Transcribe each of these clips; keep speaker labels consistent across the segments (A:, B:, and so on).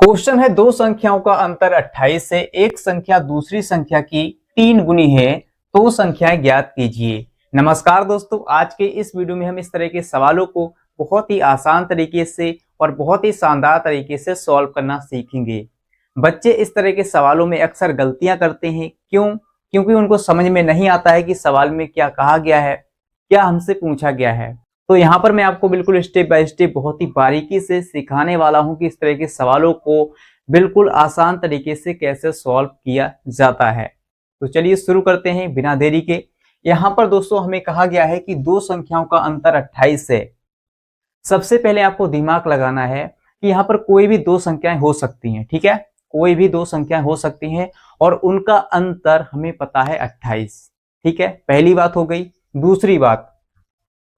A: Question है दो संख्याओं का अंतर 28 है। एक संख्या दूसरी संख्या की 3 गुनी है तो संख्याएं ज्ञात कीजिए। नमस्कार दोस्तों, आज के इस वीडियो में हम इस तरह के सवालों को बहुत ही आसान तरीके से और बहुत ही शानदार तरीके से सॉल्व करना सीखेंगे। बच्चे इस तरह के सवालों में अक्सर गलतियां करते हैं। क्योंकि उनको समझ में नहीं आता है कि सवाल में क्या कहा गया है, क्या हमसे पूछा गया है। तो यहाँ पर मैं आपको बिल्कुल स्टेप बाय स्टेप बहुत ही बारीकी से सिखाने वाला हूँ कि इस तरह के सवालों को बिल्कुल आसान तरीके से कैसे सॉल्व किया जाता है। तो चलिए शुरू करते हैं बिना देरी के। यहाँ पर दोस्तों हमें कहा गया है कि दो संख्याओं का अंतर 28 है। सबसे पहले आपको दिमाग लगाना है कि यहाँ पर कोई भी दो संख्याएं हो सकती हैं, ठीक है, कोई भी दो संख्याएं हो सकती हैं और उनका अंतर हमें पता है 28, ठीक है, पहली बात हो गई। दूसरी बात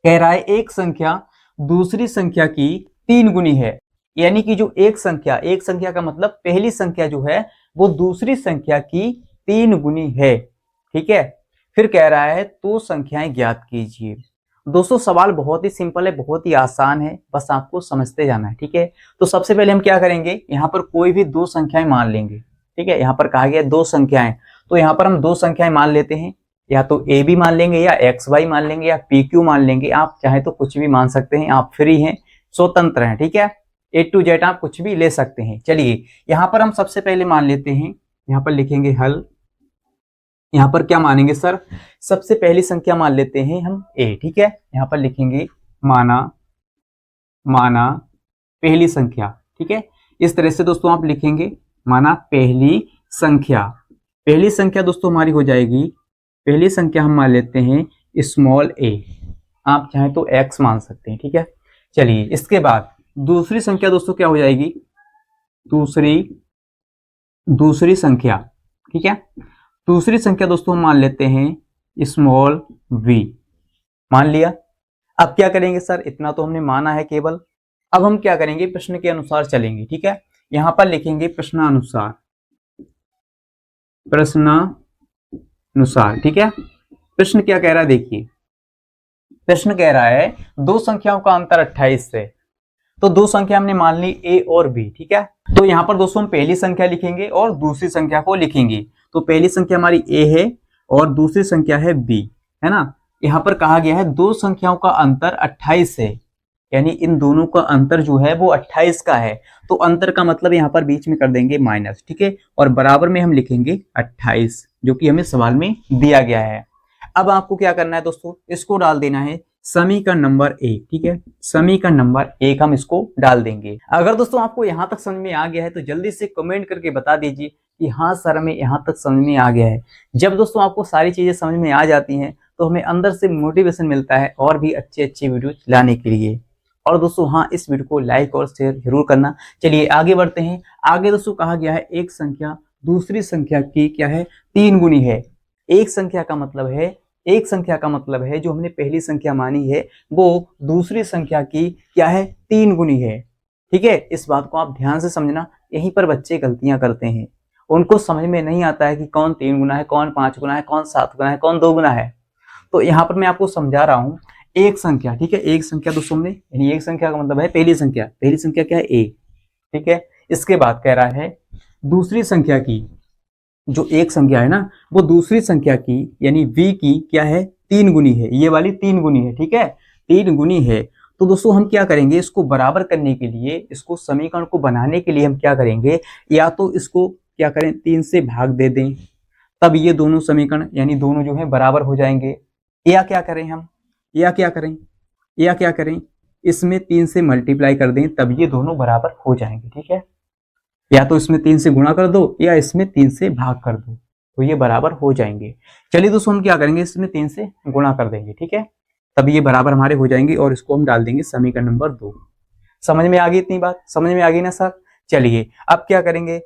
A: कह रहा है एक संख्या दूसरी संख्या की 3 गुनी है, यानी कि जो एक संख्या का मतलब पहली संख्या जो है वो दूसरी संख्या की 3 गुनी है, ठीक है। फिर कह रहा है तो संख्याएं ज्ञात कीजिए। दोस्तों सवाल बहुत ही सिंपल है, बहुत ही आसान है, बस आपको समझते जाना है, ठीक है। तो सबसे पहले हम क्या करेंगे, यहाँ पर कोई भी दो संख्याएं मान लेंगे, ठीक है। यहाँ पर कहा गया दो संख्याएं, तो यहाँ पर हम दो संख्याएं मान लेते हैं, या तो ए बी मान लेंगे या एक्स वाई मान लेंगे या पी क्यू मान लेंगे। आप चाहे तो कुछ भी मान सकते हैं, आप फ्री हैं, स्वतंत्र हैं, ठीक है। ए टू जेड आप कुछ भी ले सकते हैं। चलिए यहाँ पर हम सबसे पहले मान लेते हैं, यहाँ पर लिखेंगे हल। यहाँ पर क्या मानेंगे सर, सबसे पहली संख्या मान लेते हैं हम ए, ठीक है। यहाँ पर लिखेंगे माना पहली संख्या, ठीक है। इस तरह से दोस्तों आप लिखेंगे माना पहली संख्या दोस्तों हमारी हो जाएगी, पहली संख्या हम मान लेते हैं स्मॉल ए, आप चाहें तो एक्स मान सकते हैं, ठीक है। चलिए इसके बाद दूसरी संख्या दोस्तों क्या हो जाएगी, दूसरी संख्या, ठीक है। दूसरी संख्या दोस्तों हम मान लेते हैं स्मॉल वी, मान लिया। अब क्या करेंगे सर, इतना तो हमने माना है केवल, अब हम क्या करेंगे, प्रश्न के अनुसार चलेंगे, ठीक है। यहां पर लिखेंगे प्रश्नानुसार, ठीक है। प्रश्न क्या कह रहा है, देखिए प्रश्न कह रहा है दो संख्याओं का अंतर 28 है। तो दो संख्या हमने मान ली ए और बी, ठीक है। तो यहाँ पर दोस्तों हम पहली संख्या लिखेंगे और दूसरी संख्या को लिखेंगे। तो पहली संख्या हमारी ए है और दूसरी संख्या है बी, है ना। यहाँ पर कहा गया है दो संख्याओं का अंतर 28 है, यानी इन दोनों का अंतर जो है वो 28 का है। तो अंतर का मतलब यहाँ पर बीच में कर देंगे माइनस, ठीक है, और बराबर में हम लिखेंगे 28, जो कि हमें सवाल में दिया गया है। अब आपको क्या करना है दोस्तों, इसको डाल देना है समीकरण नंबर 1, ठीक है। समीकरण नंबर 1 हम इसको डाल देंगे। अगर दोस्तों आपको यहाँ तक समझ में आ गया है तो जल्दी से कमेंट करके बता दीजिए कि हाँ सर हमें यहाँ तक समझ में आ गया है। जब दोस्तों आपको सारी चीजें समझ में आ जाती हैं तो हमें अंदर से मोटिवेशन मिलता है और भी अच्छे अच्छे वीडियो लाने के लिए। और दोस्तों हाँ, इस वीडियो को लाइक और शेयर जरूर करना। चलिए आगे बढ़ते हैं। आगे दोस्तों कहा गया है एक संख्या दूसरी संख्या की क्या है, 3 गुनी है। एक संख्या का मतलब है जो हमने पहली संख्या मानी है वो दूसरी संख्या की क्या है, 3 गुनी है, ठीक है। इस बात को आप ध्यान से समझना, यहीं पर बच्चे गलतियां करते हैं। उनको समझ में नहीं आता है कि कौन 3 गुना है, कौन 5 गुना है, कौन 7 गुना है, कौन 2 गुना है। तो यहाँ पर मैं आपको समझा रहा हूँ। एक संख्या, ठीक है, एक संख्या दोस्तों हमने, यानी एक संख्या का मतलब है पहली संख्या क्या है, ए, ठीक है। इसके बाद कह रहा है दूसरी संख्या की, जो एक संख्या है ना वो दूसरी संख्या की यानी v की क्या है, 3 गुनी है। ये वाली 3 गुनी है, ठीक है, 3 गुनी है। तो दोस्तों हम क्या करेंगे, इसको बराबर करने के लिए, इसको समीकरण को बनाने के लिए हम क्या करेंगे, या तो इसको क्या करें 3 से भाग दे दें, तब ये दोनों समीकरण यानी दोनों जो है बराबर हो जाएंगे। या क्या करें इसमें 3 से मल्टीप्लाई कर दें, तब ये दोनों बराबर हो जाएंगे, ठीक है। या तो इसमें 3 से गुणा कर दो या इसमें 3 से भाग कर दो, तो ये बराबर हो जाएंगे। चलिए दोस्तों हम क्या करेंगे, इसमें 3 से गुणा कर देंगे, ठीक है, तब ये बराबर हमारे हो जाएंगे और इसको हम डाल देंगे समीकरण नंबर 2। समझ में आ गई, इतनी बात समझ में आ गई ना सर। चलिए अब क्या करेंगे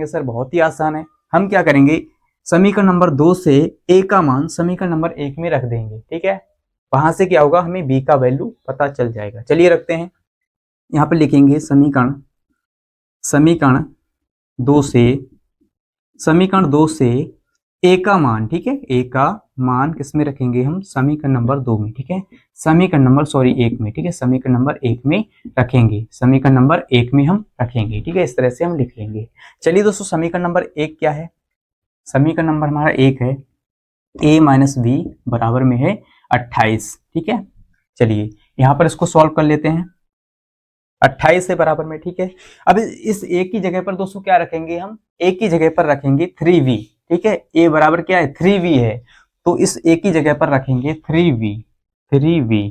A: सर, बहुत ही आसान है। हम क्या करेंगे, समीकरण नंबर 2 से ए का मान समीकरण नंबर 1 में रख देंगे, ठीक है। वहां से क्या होगा, हमें बी का वैल्यू पता चल जाएगा। चलिए रखते हैं, यहाँ पर लिखेंगे समीकरण 2 से ए का मान, ठीक है, ए का मान किस में रखेंगे हम, समीकरण नंबर 2 में, ठीक है, समीकरण नंबर 1 में, ठीक है, समीकरण नंबर 1 में रखेंगे, समीकरण नंबर 1 में हम रखेंगे, ठीक है, इस तरह से हम लिख लेंगे। चलिए दोस्तों, समीकरण नंबर 1 क्या है, समीकरण नंबर हमारा 1 है a माइनस बी बराबर में है 28, ठीक है। चलिए यहाँ पर इसको सॉल्व कर लेते हैं, 28 है बराबर में, ठीक है। अब इस a की जगह पर दोस्तों क्या रखेंगे हम, a की जगह पर रखेंगे 3v, ठीक है, a बराबर क्या है 3v है, तो इस a की जगह पर रखेंगे 3v,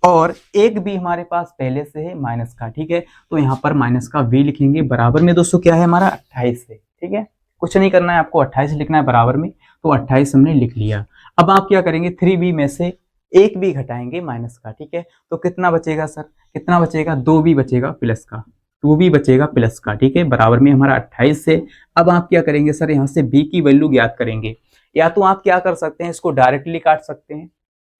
A: और एक b हमारे पास पहले से है माइनस का, ठीक है, तो यहाँ पर माइनस का v लिखेंगे, बराबर में दोस्तों क्या है हमारा 28 है, ठीक है, कुछ नहीं करना है आपको, 28 लिखना है बराबर में, तो 28 हमने लिख लिया। अब आप क्या करेंगे, 3b में से एक भी घटाएंगे माइनस का, ठीक है, तो कितना बचेगा सर, कितना बचेगा, 2b बचेगा प्लस का, 2b बचेगा प्लस का, ठीक है, बराबर में हमारा 28 से। अब आप क्या करेंगे सर, यहाँ से b की वैल्यू ज्ञात करेंगे, या तो आप क्या कर सकते हैं, इसको डायरेक्टली काट सकते हैं,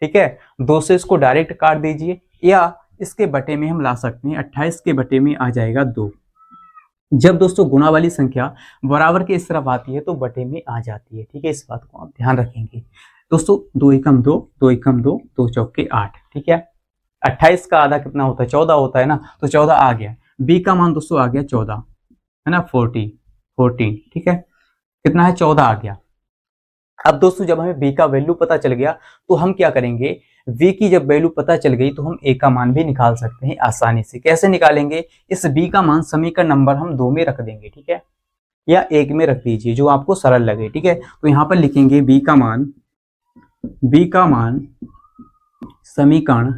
A: ठीक है, 2 से इसको डायरेक्ट काट दीजिए, या इसके बटे में हम ला सकते हैं, 28 के बटे में आ जाएगा 2। जब दोस्तों गुणा वाली संख्या बराबर के इस तरफ आती है तो बटे में आ जाती है, ठीक है, इस बात को आप ध्यान रखेंगे दोस्तों। 2 एकम 2, 2 एकम 2, 2 चौके 8, ठीक है, 28 का आधा कितना होता है, 14 होता है ना, तो 14 आ गया, b का मान दोस्तों आ गया 14, है ना, 14, ठीक है, कितना है 14 आ गया। अब दोस्तों जब हमें b का वैल्यू पता चल गया तो हम क्या करेंगे, v की जब वैल्यू पता चल गई तो हम a का मान भी निकाल सकते हैं आसानी से। कैसे निकालेंगे, इस b का मान समीकरण नंबर हम 2 में रख देंगे, ठीक है, या 1 में रख दीजिए, जो आपको सरल लगे, ठीक है, तो यहाँ पर लिखेंगे b का मान समीकरण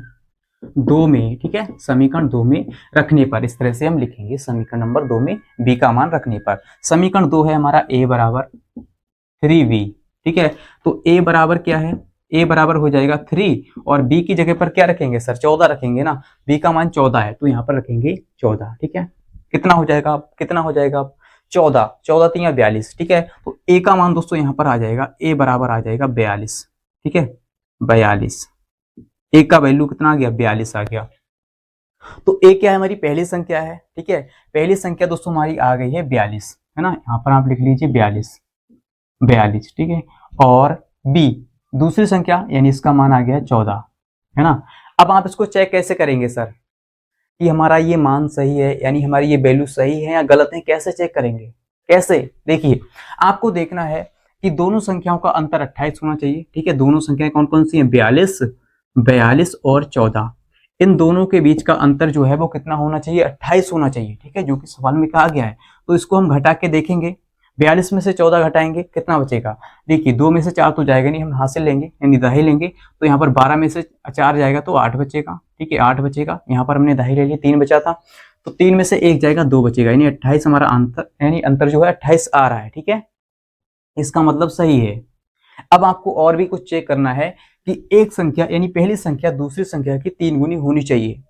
A: 2 में, ठीक है, समीकरण 2 में रखने पर, इस तरह से हम लिखेंगे, समीकरण नंबर 2 में b का मान रखने पर। समीकरण 2 है हमारा a बराबर 3v, ठीक है, तो a बराबर क्या है, a बराबर हो जाएगा 3, और b की जगह पर क्या रखेंगे सर, 14 रखेंगे ना, b का मान 14 है तो यहाँ पर रखेंगे 14, ठीक है, कितना हो जाएगा, कितना हो जाएगा 14, 14 3 42, ठीक है, तो a का मान दोस्तों यहाँ पर आ जाएगा, a बराबर आ जाएगा 42, ठीक है, 42, a का वैल्यू कितना आ गया, 42 आ गया। तो a क्या है, हमारी पहली संख्या है, ठीक है, पहली संख्या दोस्तों हमारी आ गई है 42, है ना, यहाँ पर आप लिख लीजिए 42, ठीक है, और b दूसरी संख्या यानी इसका मान आ गया 14, है ना। अब आप इसको चेक कैसे करेंगे सर, कि हमारा ये मान सही है, यानी हमारी ये वैल्यू सही है या गलत है, कैसे चेक करेंगे, कैसे, देखिए आपको देखना है कि दोनों संख्याओं का अंतर 28 होना चाहिए, ठीक है, दोनों संख्याएं कौन कौन सी हैं, 42 और 14, इन दोनों के बीच का अंतर जो है वो कितना होना चाहिए, 28 होना चाहिए, ठीक है, जो कि सवाल में कहा गया है। तो इसको हम घटा के देखेंगे, 42 में से 14 घटाएंगे कितना बचेगा, देखिए 2 में से 4 तो जाएगा नहीं, हम हासिल लेंगे यानी दही लेंगे, तो यहाँ पर 12 में से 4 जाएगा तो 8 बचेगा, ठीक है, 8 बचेगा, यहाँ पर हमने दही ले लिया, 3 बचा था, तो 3 में से 1 जाएगा, 2 बचेगा, यानी 28 हमारा अंतर, यानी अंतर जो है 28 आ रहा है, ठीक है, इसका मतलब सही है। अब आपको और भी कुछ चेक करना है कि एक संख्या यानी पहली संख्या दूसरी संख्या की 3 गुनी होनी चाहिए,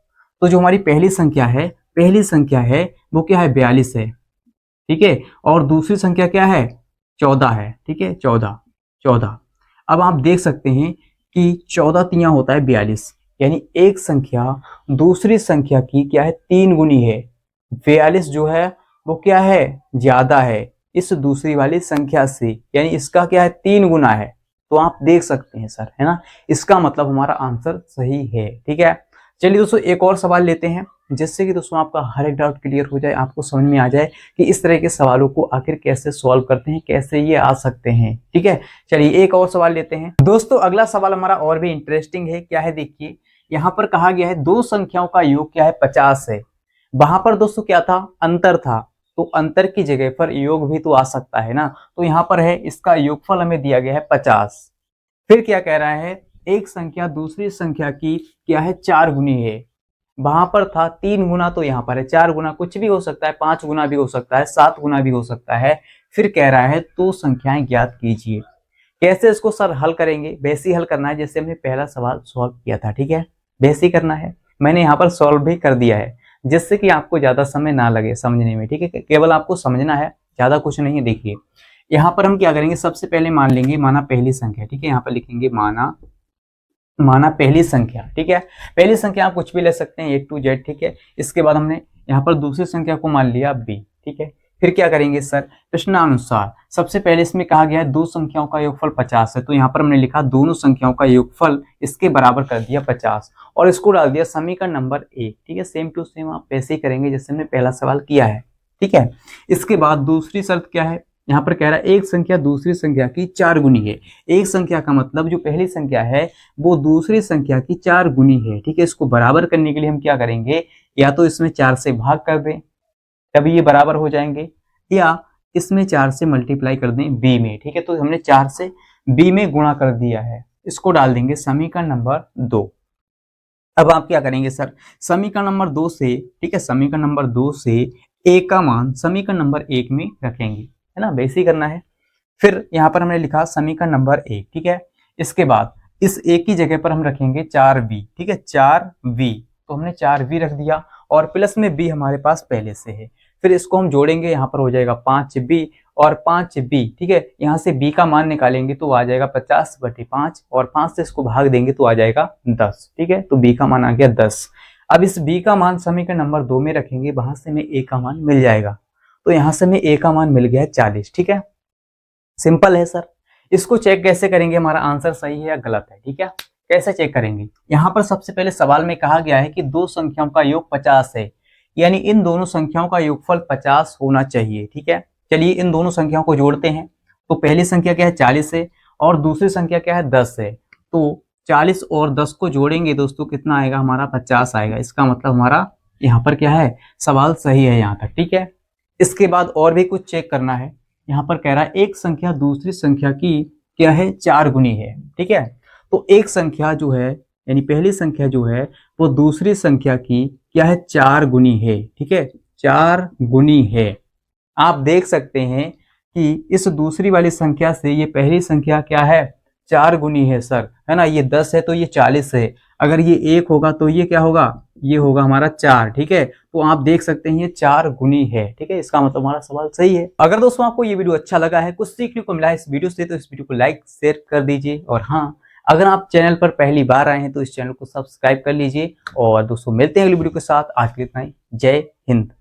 A: तो जो हमारी पहली संख्या है वो क्या है, 42 है, ठीक है, और दूसरी संख्या क्या है, 14 है, ठीक है, 14। अब आप देख सकते हैं कि 14 तिया होता है 42, यानी एक संख्या दूसरी संख्या की क्या है, 3 गुनी है, 42 जो है वो क्या है, ज्यादा है इस दूसरी वाली संख्या से, यानी इसका क्या है, 3 गुना है, तो आप देख सकते हैं सर, है ना, इसका मतलब हमारा आंसर सही है, ठीक है। चलिए दोस्तों एक और सवाल लेते हैं, जिससे कि दोस्तों आपका हर एक डाउट क्लियर हो जाए, आपको समझ में आ जाए कि इस तरह के सवालों को आखिर कैसे सॉल्व करते हैं, कैसे ये आ सकते हैं, ठीक है। चलिए एक और सवाल लेते हैं दोस्तों, अगला सवाल हमारा और भी इंटरेस्टिंग है, क्या है देखिए, यहाँ पर कहा गया है दो संख्याओं का योग क्या है, 50 है, वहां पर दोस्तों क्या था, अंतर था, तो अंतर की जगह पर योग भी तो आ सकता है ना, तो यहाँ पर है इसका योगफल हमें दिया गया है 50। फिर क्या कह रहा है, एक संख्या दूसरी संख्या की क्या है, 4 गुनी है, वहां पर था 3 गुना, तो यहाँ पर है 4 गुना, कुछ भी हो सकता है, 5 गुना भी हो सकता है, 7 गुना भी हो सकता है। फिर कह रहा है तो संख्याएं ज्ञात कीजिए। कैसे इसको सर हल करेंगे, वैसे ही हल करना है जैसे हमने पहला सवाल सॉल्व किया था, ठीक है, वैसे ही करना है, मैंने यहाँ पर सॉल्व भी कर दिया है, जिससे कि आपको ज्यादा समय ना लगे समझने में, ठीक है, केवल आपको समझना है, ज्यादा कुछ नहीं है। देखिए यहाँ पर हम क्या करेंगे, सबसे पहले मान लेंगे माना पहली संख्या, ठीक है, यहाँ पर लिखेंगे माना पहली संख्या, ठीक है, पहली संख्या आप कुछ भी ले सकते हैं A to Z, ठीक है। इसके बाद हमने यहाँ पर दूसरी संख्या को मान लिया B, ठीक है, फिर क्या करेंगे सर, प्रश्नानुसार सबसे पहले इसमें कहा गया है दो संख्याओं का योगफल 50 है, तो यहाँ पर हमने लिखा दोनों संख्याओं का योगफल इसके बराबर कर दिया 50 और इसको डाल दिया समीकरण नंबर 1। ठीक है, सेम टू सेम आप वैसे ही करेंगे जैसे हमने पहला सवाल किया है। ठीक है, इसके बाद दूसरी शर्त क्या है, यहाँ पर कह रहा है एक संख्या दूसरी संख्या की 4 गुनी है। एक संख्या का मतलब जो पहली संख्या है वो दूसरी संख्या की 4 गुनी है। ठीक है, इसको बराबर करने के लिए हम क्या करेंगे, या तो इसमें 4 से भाग कर दें तभी ये बराबर हो जाएंगे, या इसमें 4 से मल्टीप्लाई कर दें बी में। ठीक है, तो हमने 4 से बी में गुणा कर दिया है, इसको डाल देंगे समीकरण नंबर 2। अब आप क्या करेंगे सर, समीकरण नंबर 2 से, ठीक है, समीकरण नंबर 2 से ए का मान समीकरण नंबर 1 में रखेंगे, है ना, वैसे ही करना है। फिर यहाँ पर हमने लिखा समीकरण नंबर 1। ठीक है, इसके बाद इस ए की जगह पर हम रखेंगे 4b। ठीक है, 4b, तो हमने 4b रख दिया और प्लस में b हमारे पास पहले से है। फिर इसको हम जोड़ेंगे, यहाँ पर हो जाएगा 5b और 5b। ठीक है, यहाँ से b का मान निकालेंगे तो आ जाएगा 50/5 और 5 से इसको भाग देंगे तो आ जाएगा 10। ठीक है, तो b का मान आ गया 10। अब इस b का मान समीकरण नंबर 2 में रखेंगे, वहां से हमें a का मान मिल जाएगा, तो यहाँ से हमें a का मान मिल गया है 40। ठीक है, सिंपल है सर। इसको चेक कैसे करेंगे हमारा आंसर सही है या गलत है। ठीक है, कैसे चेक करेंगे, यहाँ पर सबसे पहले सवाल में कहा गया है कि दो संख्याओं का योग 50 है, यानी इन दोनों संख्याओं का योगफल 50 होना चाहिए। ठीक है, चलिए इन दोनों संख्याओं को जोड़ते हैं। तो पहली संख्या क्या है 40 है और दूसरी संख्या क्या है 10 है, तो 40 और 10 को जोड़ेंगे दोस्तों कितना आएगा हमारा 50 आएगा। इसका मतलब हमारा यहाँ पर क्या है, सवाल सही है यहाँ तक। ठीक है, इसके बाद और भी कुछ चेक करना है। यहाँ पर कह रहा है एक संख्या दूसरी संख्या की क्या है 4 गुनी है। ठीक है, तो एक संख्या जो है यानी पहली संख्या जो है वो दूसरी संख्या की क्या है 4 गुनी है। ठीक है, 4 गुनी है। आप देख सकते हैं कि इस दूसरी वाली संख्या से ये पहली संख्या क्या है 4 गुनी है सर, है ना। ये 10 है तो ये 40 है, अगर ये 1 होगा तो ये क्या होगा, ये होगा हमारा 4। ठीक है, तो आप देख सकते हैं ये 4 गुनी है। ठीक है, इसका मतलब हमारा सवाल सही है। अगर दोस्तों आपको ये वीडियो अच्छा लगा है, कुछ सीखने को मिला है इस वीडियो से, तो इस वीडियो को लाइक शेयर कर दीजिए। और हाँ, अगर आप चैनल पर पहली बार आए हैं तो इस चैनल को सब्सक्राइब कर लीजिए। और दोस्तों मिलते हैं अगली वीडियो के साथ, आज के लिए इतना ही। जय हिंद।